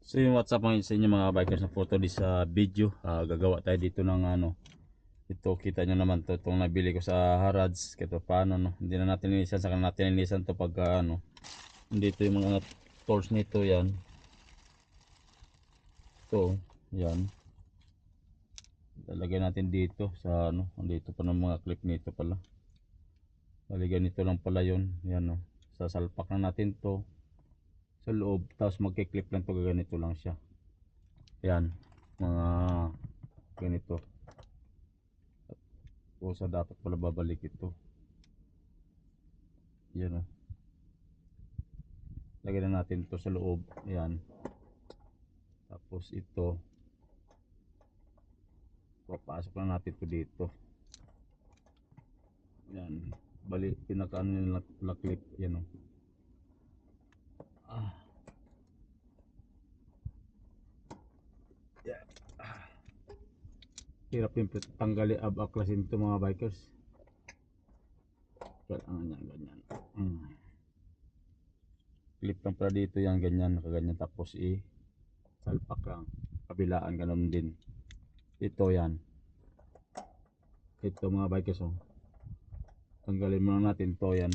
So yung WhatsApp mga sa inyo mga bikers na photo di sa video, gagawa tayo dito ng ano. Ito kita nyo naman to, itong nabili ko sa Harrods. Kito paano no, hindi na natin linisan, saka natin linisan to pagka ano. Dito yung mga tools nito, yan. Ito, yan. Lalagay natin dito sa ano, dito pa ng mga clip nito pala. Bali ganito lang pala yun, yan no. Sasalpak na natin to sa loob, tapos magki-clip lang to, ganito lang siya. Yan, mga ganito. O sa dapat pala babalik ito. Yan o. Lagyan na natin ito sa loob. Yan. Tapos ito. Papasok na natin ito dito. Yan. Bali, pinakaano yung clip. Yan o. Yeah. Hirap yung tanggali abaklasin ito mga bikers. Kailangan yan, ganyan. Clip lang pala dito yan, ganyan, nakaganyan. Tapos salpak lang. Kabilaan, ganun din. Ito yan. Ito mga bikers oh. Tanggalin muna natin to, yan.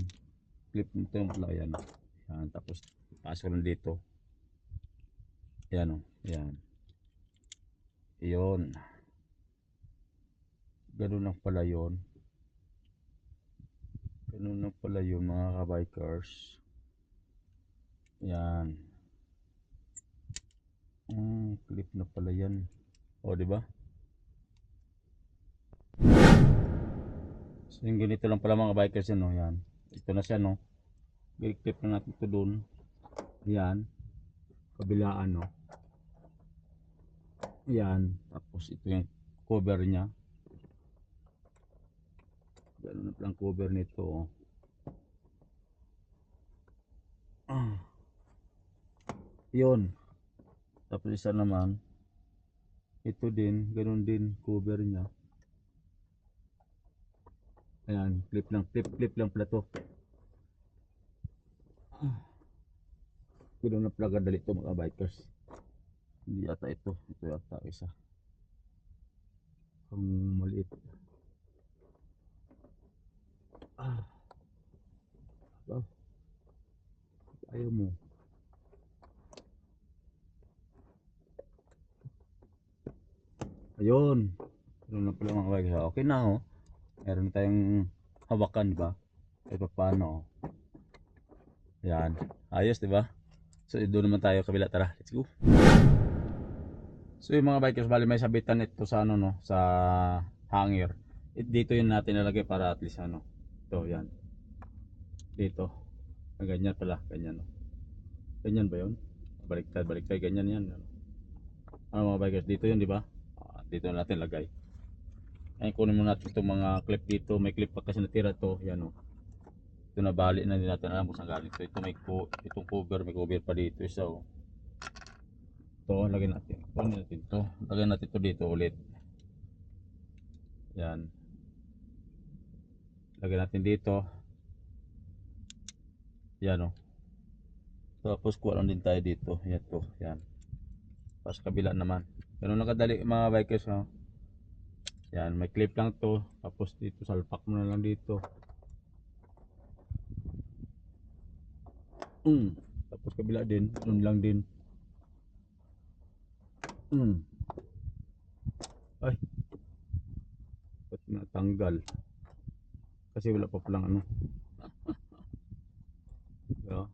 Clip nito yung pala, yan. Yan. Tapos pasok lang dito. Yan oh. Yan. Iyon. Ganun lang pala yun. Ganun lang pala yun mga kabikers. Yan. Clip na pala yan. O diba? So yung ganito lang pala mga bikers yan no. Yan. Ito na siya no. I-clip na natin ito dun. Yan. Kabilaan no. Yan. Tapos ito yung cover nya. Ganun na palang cover nito. Yun. Tapos isa naman. Ito din. Ganun din cover nya. Ayan. Clip lang pala to. Ganun na pala kadali ito mga bikers. Hindi yata ito. Ito yata isa. Ang maliit. Ayaw mo. Ayun. Ganun na pala mga bikers. Okay na oh. Meron tayong hawakan ba? Kahit paano. Yan. Ayos diba? So doon naman tayo kabila. Tara. Let's go. So yung mga bikers, bali may sabitan ito sa ano no, sa hanger. Dito yun natin nalagay para at least ano. Ito yan. Dito. Ganyan pala, ganyan no. Ganyan ba 'yon? Baliktad, ganyan yan. Ano mga bikers, dito yun, di ba? Dito natin lagay. Ayun, kunin mo natin itong mga clip dito. May clip pa kasi natira to, yan o. Ito na bali na, hindi natin alam kung saan galing ito. Ito may itong cover, may cover pa dito isa o. Ito, lagyan natin. Kunin natin ito. Lagyan natin ito dito ulit. Yan. Lagyan natin dito. Yan o. Tapos kuha lang din tayo dito. Yan to. Yan. Tapos kabila naman. Ganun lang kadali mga bikers ha. Yan. May clip lang to. Tapos dito salpak mo na lang dito. Tapos kabila din. Ganun lang din. Ay. Ba't natanggal? Kasi wala pa palang ano. Yeah.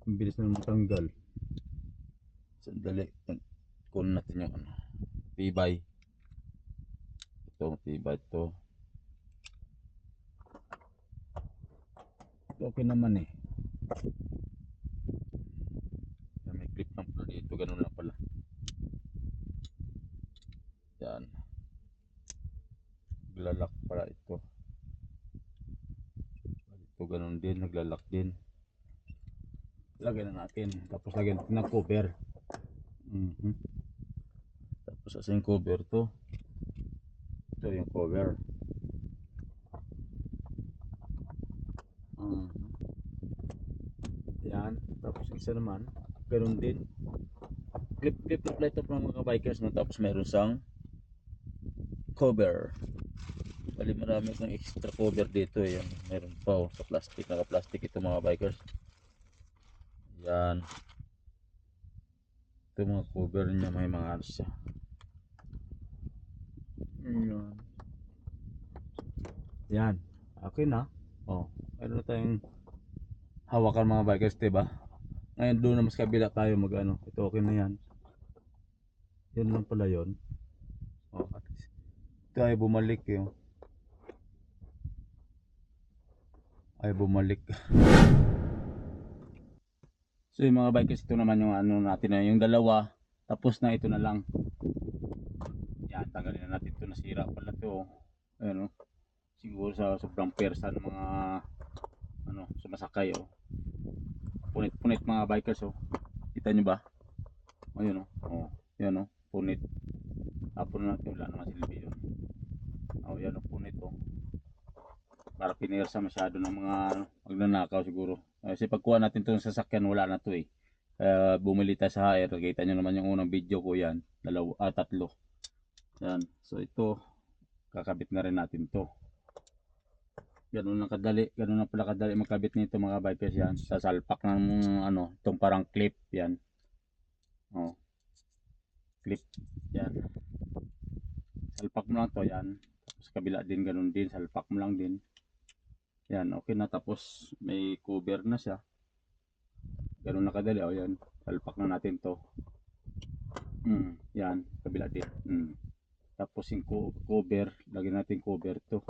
Ang bilis na matanggal. Sandali. Kunin natin yung ano. Tibay. Ito, tibay ito. Okay naman eh. Yan, may clip lang pala dito. Ganun lang pala. Yan. Naglalak pala ito. Ito ganun din. Naglalak din. Lagyan na natin. Tapos lagyan natin ng cover. Tapos asa yung cover to. Ito yung cover. Yan. isa naman, ganun din. Clip na plate ng mga bikers, no? Tapos meron sang cover. Bali marami kang extra cover dito, yan. Meron pa oh, sa plastic, naka-plastic ito mga bikers. Yan. Ito mga cover niya, may mga ano siya. Yan. Yan. Okay na. Oh, meron na tayong hawakan mga bikers, diba? Ngayon doon na mas kabila tayo mag ano. Ito okay na yan. Yan lang pala yon. Oh, at least tayo bumalik yun. Ay bumalik. So yung mga bikers, ito naman yung ano natin na yung dalawa. Tapos na ito na lang. Yan, tanggalin na natin ito. Nasira pala ito. Ayan o. Siguro sa sobrang persa ng mga ano, sumasakay o. Punit-punit mga bikers o. Kita nyo ba? Ayun o. Oh, yan o. Punit. Tapon na natin. Wala naman silbi yun. O yan o. Punit o. Para pinersa masyado ng mga ano, magnanakaw siguro. Kasi pagkuha natin itong sasakyan, wala na to eh. Kaya bumili tayo sa HR. Kita nyo naman yung unang video ko yan. Tatlo. Yan. So ito, kakabit na rin natin to. Ganun na pala kadali magkabit nito mga bikers yan. Sa salpak ng ano, itong parang clip yan. Oh. Clip yan. Salpak mo lang to yan. Tapos kabila din ganun din, salpak mo lang din. Yan, okay na, tapos may cover na siya. Ganun na kadali, oh yan. Salpak na natin to. Yan, kabila din. Tapos yung cover, lagyan natin cover to.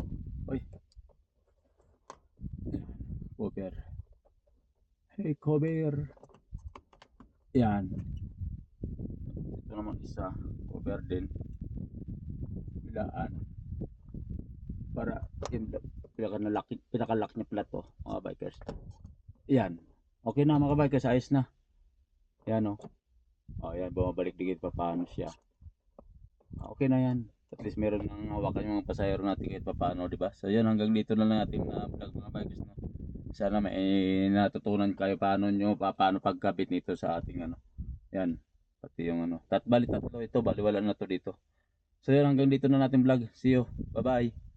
Oy. Cover. Hey, cover. Yan. Ito naman isa, cover din. Bilaan. Para yung pinakalaki niya pala to, mga bikers. Yan. Okay na mga bikers, ayos na. Yan oh. Oh, yan, bumabalik digit pa paano siya. Okay na yan. At least meron nang hawakan yung mga pasahero natin kahit pa paano, di ba? So yan, hanggang dito na lang natin vlog mga bikers, no? Sana may natutunan kayo paano pagkabit nito sa ating ano. Yan. Pati yung ano. Bali tatlo ito, bali wala na to dito. So yan, hanggang dito na natin vlog. See you. Bye-bye.